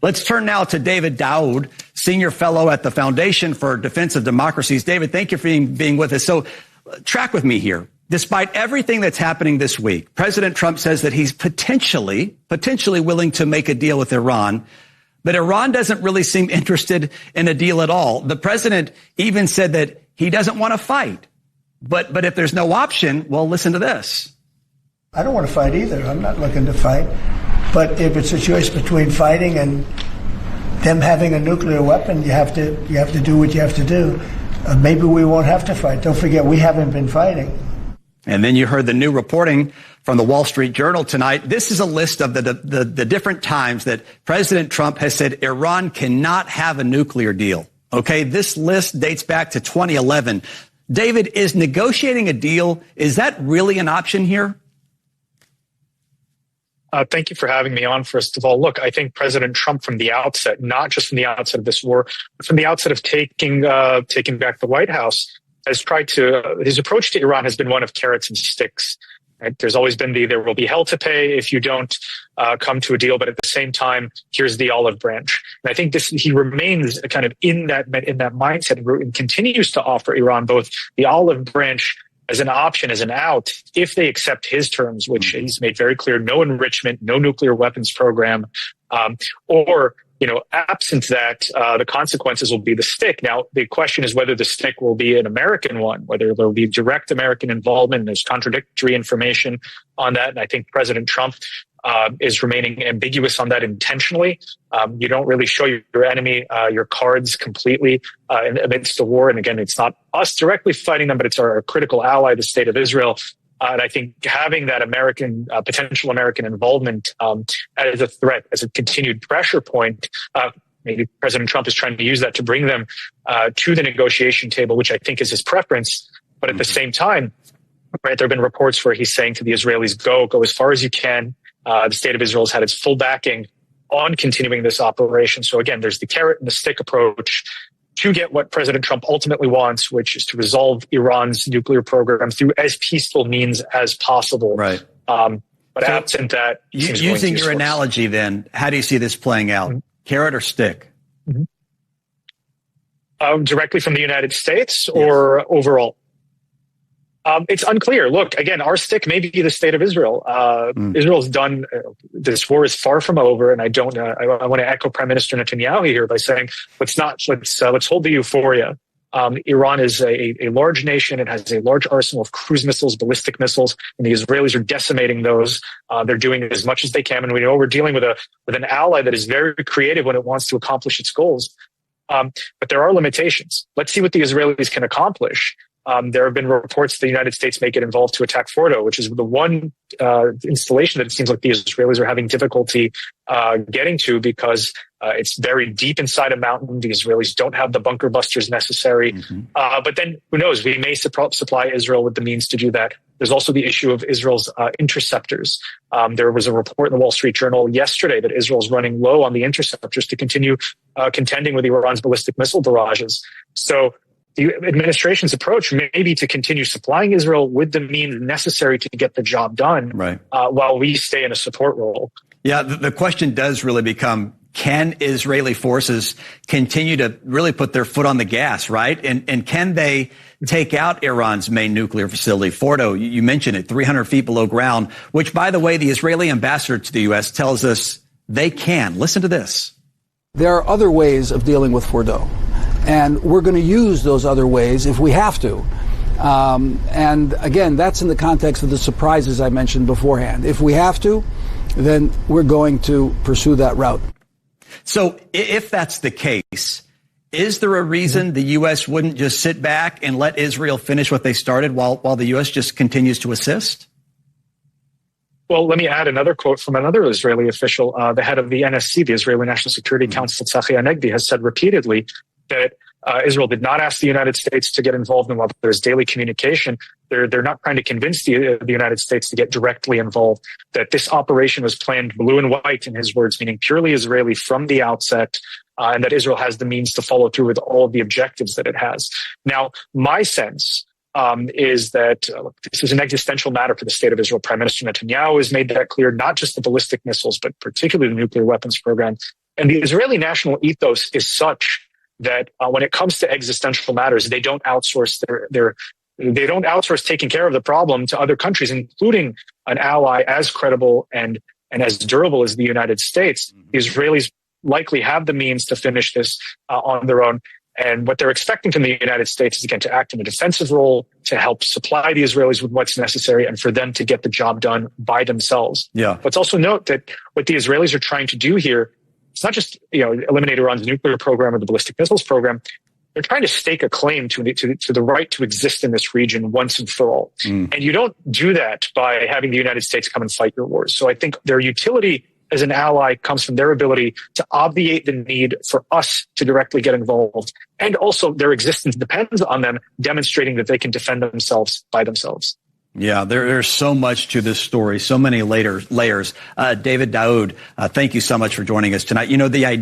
Let's turn now to David Daoud, senior fellow at the Foundation for Defense of Democracies. David, thank you for being with us. So track with me here. Despite everything that's happening this week, President Trump says that he's potentially willing to make a deal with Iran. But Iran doesn't really seem interested in a deal at all. The president even said that he doesn't want to fight. But if there's no option, well, listen to this. I don't want to fight either. I'm not looking to fight. But if it's a choice between fighting and them having a nuclear weapon, you have to do what you have to do. Maybe we won't have to fight. Don't forget, we haven't been fighting. And then you heard the new reporting from the Wall Street Journal tonight. This is a list of the different times that President Trump has said Iran cannot have a nuclear deal. Okay, this list dates back to 2011. David, is negotiating a deal, is that really an option here? Thank you for having me on, first of all. Look, I think President Trump from the outset, not just from the outset of this war, but from the outset of taking back the White House, has tried to, his approach to Iran has been one of carrots and sticks. Right? There's always been there will be hell to pay if you don't come to a deal, but at the same time, here's the olive branch. And I think he remains kind of in that mindset and continues to offer Iran both the olive branch as an option, as an out, if they accept his terms, which he's made very clear: no enrichment, no nuclear weapons program, or absent that, the consequences will be the stick. Now, the question is whether the stick will be an American one, whether there will be direct American involvement. There's contradictory information on that. And I think President Trump is remaining ambiguous on that intentionally. You don't really show your enemy your cards completely amidst the war. And again, it's not us directly fighting them, but it's our critical ally, the state of Israel. And I think having that potential American involvement as a threat, as a continued pressure point, maybe President Trump is trying to use that to bring them to the negotiation table, which I think is his preference. But at the same time, right, there have been reports where he's saying to the Israelis, go as far as you can. The state of Israel has had its full backing on continuing this operation. So again, there's the carrot and the stick approach to get what President Trump ultimately wants, which is to resolve Iran's nuclear program through as peaceful means as possible. Right. But so absent that, using your analogy, then, how do you see this playing out? Mm-hmm. Carrot or stick? Mm-hmm. Directly from the United States or overall? It's unclear. Look, again, our stick may be the state of Israel. Israel's done. This war is far from over, and I don't. I want to echo Prime Minister Netanyahu here by saying, let's hold the euphoria. Iran is a large nation. It has a large arsenal of cruise missiles, ballistic missiles, and the Israelis are decimating those. They're doing as much as they can, and we know we're dealing with an ally that is very creative when it wants to accomplish its goals. But there are limitations. Let's see what the Israelis can accomplish. There have been reports the United States may get involved to attack Fordo, which is the one installation that it seems like the Israelis are having difficulty getting to because it's very deep inside a mountain. The Israelis don't have the bunker busters necessary. Mm-hmm. But then who knows? We may supply Israel with the means to do that. There's also the issue of Israel's interceptors. There was a report in the Wall Street Journal yesterday that Israel's running low on the interceptors to continue contending with Iran's ballistic missile barrages. So the administration's approach may be to continue supplying Israel with the means necessary to get the job done, right, while we stay in a support role. Yeah, the question does really become, can Israeli forces continue to really put their foot on the gas, right? And can they take out Iran's main nuclear facility, Fordo? You mentioned it, 300 feet below ground, which, by the way, the Israeli ambassador to the U.S. tells us they can. Listen to this. There are other ways of dealing with Fordo. And we're going to use those other ways if we have to. And again, that's in the context of the surprises I mentioned beforehand. If we have to, then we're going to pursue that route. So if that's the case, is there a reason the U.S. wouldn't just sit back and let Israel finish what they started while the U.S. just continues to assist? Well, let me add another quote from another Israeli official. The head of the NSC, the Israeli National Security Council, Tzachi Hanegbi, has said repeatedly that Israel did not ask the United States to get involved, and while there's daily communication, they're not trying to convince the United States to get directly involved. That this operation was planned blue and white, in his words, meaning purely Israeli from the outset, and that Israel has the means to follow through with all of the objectives that it has. Now, my sense is that this is an existential matter for the state of Israel. Prime Minister Netanyahu has made that clear, not just the ballistic missiles, but particularly the nuclear weapons program And the Israeli national ethos is such that when it comes to existential matters, they don't outsource they don't outsource taking care of the problem to other countries, including an ally as credible and as durable as the United States. The Israelis likely have the means to finish this on their own. And what they're expecting from the United States is, again, to act in a defensive role, to help supply the Israelis with what's necessary, and for them to get the job done by themselves. Yeah. Let's also note that what the Israelis are trying to do here, it's not just eliminate Iran's nuclear program or the ballistic missiles program. They're trying to stake a claim to the right to exist in this region once and for all. And you don't do that by having the United States come and fight your wars. So I think their utility as an ally comes from their ability to obviate the need for us to directly get involved. And also their existence depends on them demonstrating that they can defend themselves by themselves. Yeah, there's so much to this story, so many layers. David Daoud, thank you so much for joining us tonight. The idea